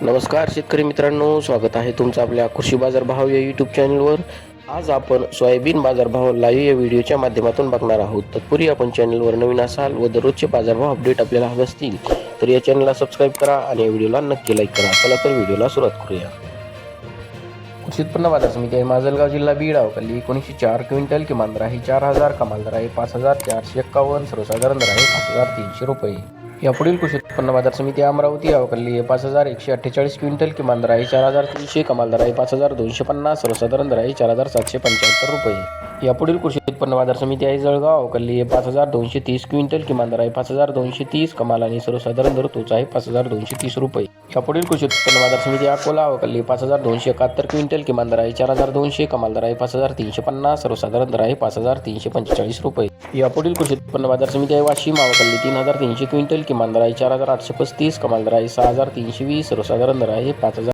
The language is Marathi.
नमस्कार शेतकरी मित्रांनो, स्वागत आहे तुमचं आपल्या कृषी बाजार भाव या यूट्यूब चॅनलवर. आज आपण सोयाबीन बाजारभाव लाईव्ह या व्हिडिओच्या माध्यमातून बघणार आहोत. तत्पूर्वी आपण चॅनलवर नवीन असाल व दररोजचे बाजारभाव अपडेट आपल्याला हवे असतील तर या चॅनलला सबस्क्राईब करा आणि या व्हिडिओला नक्की लाईक करा. चला तर व्हिडिओला सुरुवात करूया. कृषी उत्पन्न बाजार समिती आहे माजलगाव जिल्हा बीड अवकाली 1904 क्विंटल, किमान दर आहे 4000, कमाल दर आहे 5451, सर्वसाधारण दर आहे 5300 रुपये. यापुढील कृषी उत्पन्न बाजार समिती अमरावती अवकाली 5148 क्विंटल, किमान दर आहे 4300, कमाल दर आहे 5250, सर्वसाधारण दर आहे 4775 रुपये. यापुढील कृषी उत्पन्न बाजार समिती आहे जळगाव अवकाली 5230 क्विंटल, किमान दर आहे 5230, कमाल आणि सर्वसाधारण दर तोच आहे 5230 रुपये. यापुढील कृषी उत्पन्न बाजार समिती अकोला अवकाली 5271 क्विंटल, किमान दर आहे 4200, कमाल दर आहे 5350, सर्वसाधारण दर आहे 5345 रुपये. यापुढील कृषी उत्पन्न बाजार समिती आहे वाशिम अवकाली 3300 क्विंटल, किमान दर आहे 4835, कमाल दर आहे 6320, सर्वसाधारण दर आहे 5000.